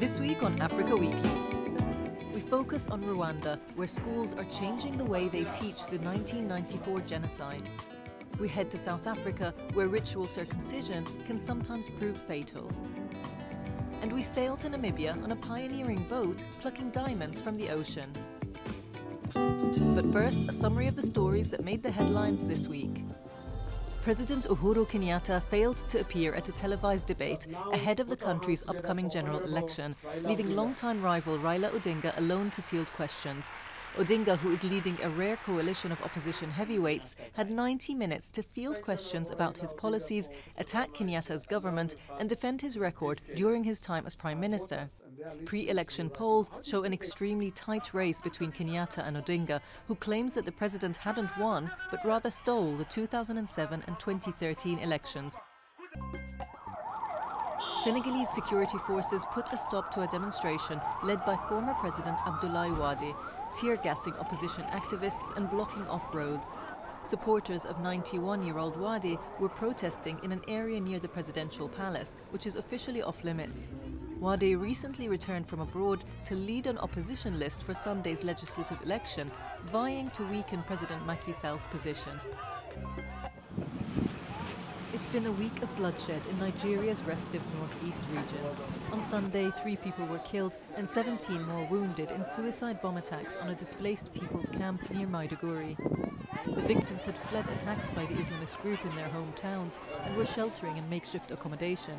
This week on Africa Weekly, we focus on Rwanda, where schools are changing the way they teach the 1994 genocide. We head to South Africa, where ritual circumcision can sometimes prove fatal. And we sail to Namibia on a pioneering boat plucking diamonds from the ocean. But first, a summary of the stories that made the headlines this week. President Uhuru Kenyatta failed to appear at a televised debate ahead of the country's upcoming general election, leaving longtime rival Raila Odinga alone to field questions. Odinga, who is leading a rare coalition of opposition heavyweights, had 90 minutes to field questions about his policies, attack Kenyatta's government and defend his record during his time as Prime Minister. Pre-election polls show an extremely tight race between Kenyatta and Odinga, who claims that the president hadn't won, but rather stole the 2007 and 2013 elections. Senegalese security forces put a stop to a demonstration led by former President Abdoulaye Wade, tear-gassing opposition activists and blocking off roads. Supporters of 91-year-old Wade were protesting in an area near the presidential palace, which is officially off-limits. Wade recently returned from abroad to lead an opposition list for Sunday's legislative election, vying to weaken President Macky Sall's position. It's been a week of bloodshed in Nigeria's restive northeast region. On Sunday, 3 people were killed and 17 more wounded in suicide bomb attacks on a displaced people's camp near Maiduguri. The victims had fled attacks by the Islamist group in their hometowns and were sheltering in makeshift accommodation.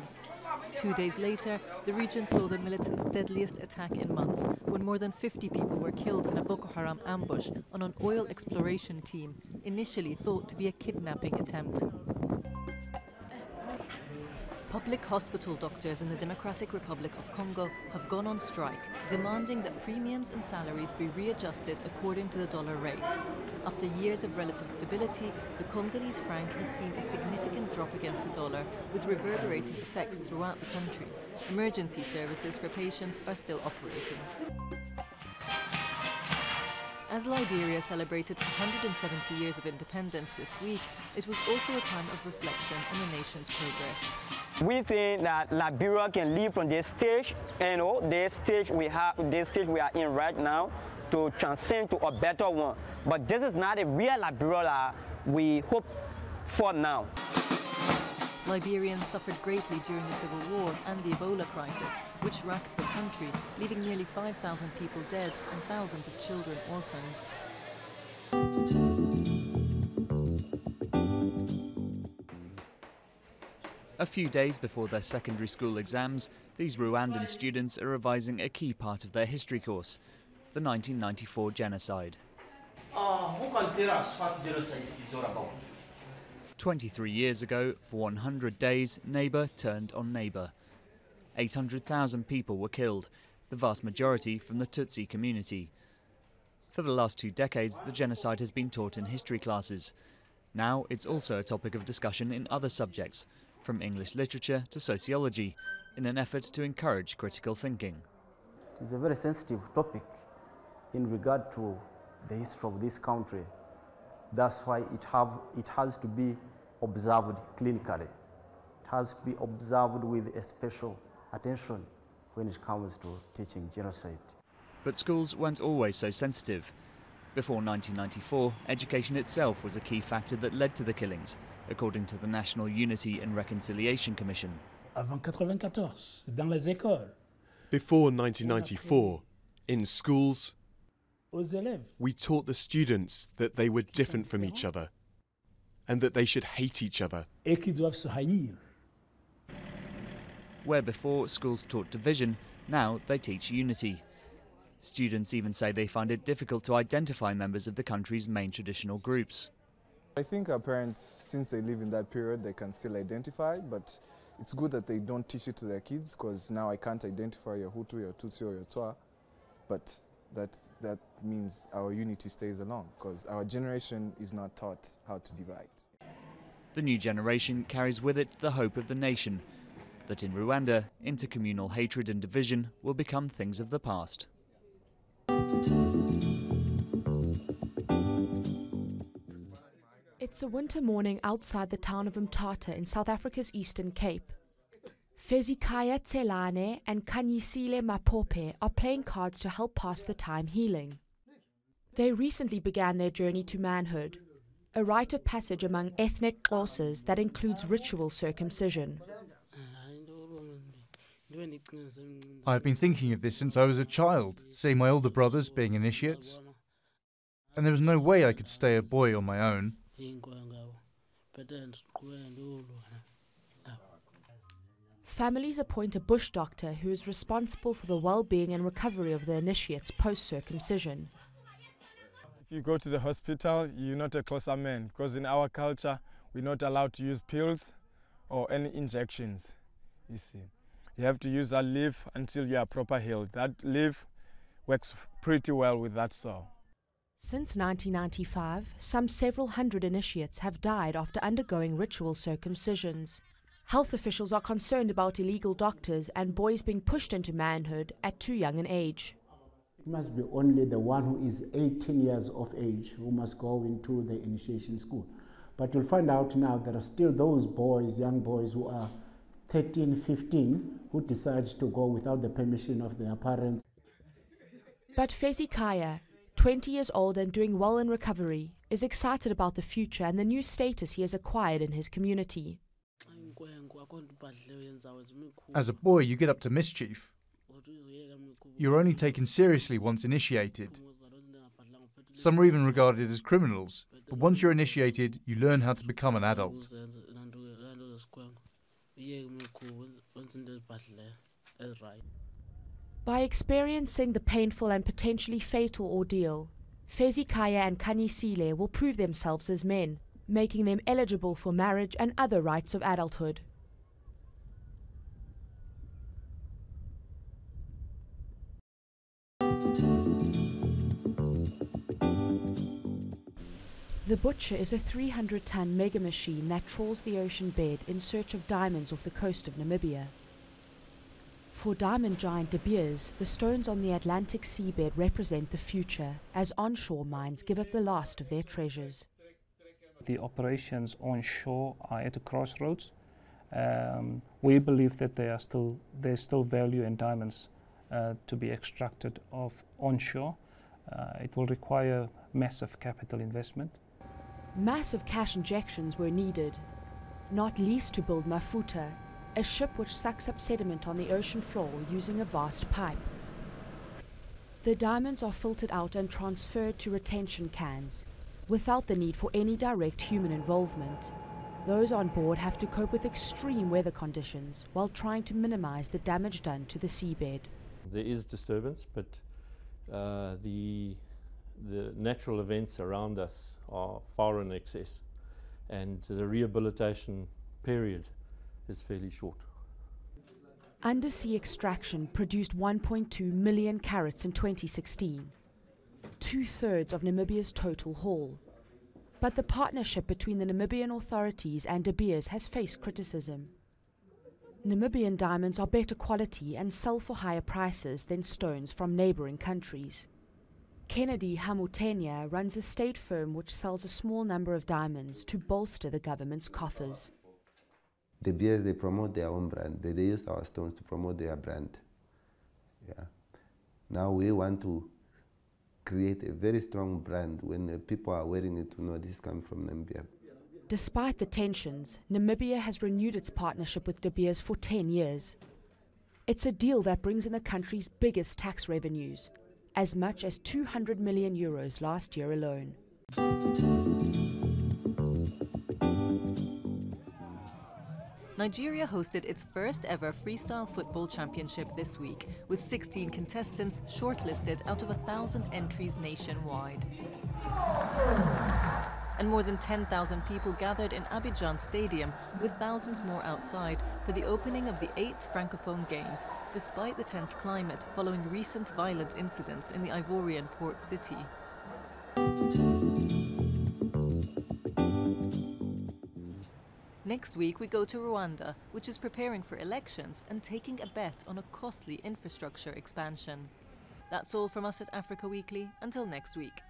2 days later, the region saw the militants' deadliest attack in months, when more than 50 people were killed in a Boko Haram ambush on an oil exploration team, initially thought to be a kidnapping attempt. Public hospital doctors in the Democratic Republic of Congo have gone on strike, demanding that premiums and salaries be readjusted according to the dollar rate. After years of relative stability, the Congolese franc has seen a significant drop against the dollar, with reverberating effects throughout the country. Emergency services for patients are still operating. As Liberia celebrated 170 years of independence this week, it was also a time of reflection on the nation's progress. We think that Liberia can leave from this stage, and this stage we are in right now, to transcend to a better one. But this is not a real Liberia we hope for now. Liberians suffered greatly during the Civil War and the Ebola crisis, which racked the country, leaving nearly 5,000 people dead and thousands of children orphaned. A few days before their secondary school exams, these Rwandan students are revising a key part of their history course, the 1994 genocide. Who can tell us what genocide is all about? 23 years ago, for 100 days, neighbour turned on neighbour. 800,000 people were killed, the vast majority from the Tutsi community. For the last 2 decades, the genocide has been taught in history classes. Now it's also a topic of discussion in other subjects, from English literature to sociology, in an effort to encourage critical thinking. It's a very sensitive topic in regard to the history of this country. That's why it has to be observed clinically. It has to be observed with a special attention when it comes to teaching genocide. But schools weren't always so sensitive. Before 1994, education itself was a key factor that led to the killings, according to the National Unity and Reconciliation Commission. Before 1994, in schools, we taught the students that they were different from each other and that they should hate each other. Where before schools taught division, now they teach unity. Students even say they find it difficult to identify members of the country's main traditional groups. I think our parents, since they live in that period, they can still identify, but it's good that they don't teach it to their kids, because now I can't identify your Hutu, your Tutsi, or your Twa, but that means our unity stays along, because our generation is not taught how to divide. The new generation carries with it the hope of the nation, that in Rwanda, intercommunal hatred and division will become things of the past. It's a winter morning outside the town of Mthatha in South Africa's Eastern Cape. Fezikaya Tselane and Kanyisile Mapope are playing cards to help pass the time healing. They recently began their journey to manhood, a rite of passage among ethnic Xhosas that includes ritual circumcision. I've been thinking of this since I was a child, seeing my older brothers being initiates. And there was no way I could stay a boy on my own. Families appoint a bush doctor who is responsible for the well-being and recovery of the initiates post-circumcision. If you go to the hospital, you're not a Xhosa man, because in our culture, we're not allowed to use pills or any injections, you see. You have to use that leaf until you are proper healed. That leaf works pretty well with that sore. Since 1995, some several hundred initiates have died after undergoing ritual circumcisions. Health officials are concerned about illegal doctors and boys being pushed into manhood at too young an age. It must be only the one who is 18 years of age who must go into the initiation school. But you'll find out now there are still those boys, young boys who are 13, 15, who decide to go without the permission of their parents. But Fezikaya, 20 years old and doing well in recovery, is excited about the future and the new status he has acquired in his community. As a boy, you get up to mischief. You're only taken seriously once initiated. Some are even regarded as criminals, but once you're initiated, you learn how to become an adult. By experiencing the painful and potentially fatal ordeal, Fezikaya and Kanyisile will prove themselves as men, making them eligible for marriage and other rights of adulthood. The Butcher is a 300-ton mega machine that trawls the ocean bed in search of diamonds off the coast of Namibia. For diamond giant De Beers, the stones on the Atlantic seabed represent the future, as onshore mines give up the last of their treasures. The operations onshore are at a crossroads. We believe that there's still value in diamonds to be extracted of onshore. It will require massive capital investment. Massive cash injections were needed, not least to build Mafuta, a ship which sucks up sediment on the ocean floor using a vast pipe. The diamonds are filtered out and transferred to retention cans, without the need for any direct human involvement. Those on board have to cope with extreme weather conditions while trying to minimize the damage done to the seabed. There is disturbance, but the natural events around us are far in excess, and the rehabilitation period is fairly short. Undersea extraction produced 1.2 million carats in 2016, 2/3 of Namibia's total haul. But the partnership between the Namibian authorities and De Beers has faced criticism. Namibian diamonds are better quality and sell for higher prices than stones from neighboring countries. Kennedy Hamutenya runs a state firm which sells a small number of diamonds to bolster the government's coffers. De Beers, they promote their own brand. They use our stones to promote their brand. Yeah. Now we want to create a very strong brand when people are wearing it to know this comes from Namibia. Despite the tensions, Namibia has renewed its partnership with De Beers for 10 years. It's a deal that brings in the country's biggest tax revenues, as much as 200 million euros last year alone. Nigeria hosted its first ever freestyle football championship this week, with 16 contestants shortlisted out of 1,000 entries nationwide. And more than 10,000 people gathered in Abidjan Stadium, with thousands more outside, for the opening of the 8th Francophone Games, despite the tense climate following recent violent incidents in the Ivorian port city. Next week we go to Rwanda, which is preparing for elections and taking a bet on a costly infrastructure expansion. That's all from us at Africa Weekly. Until next week.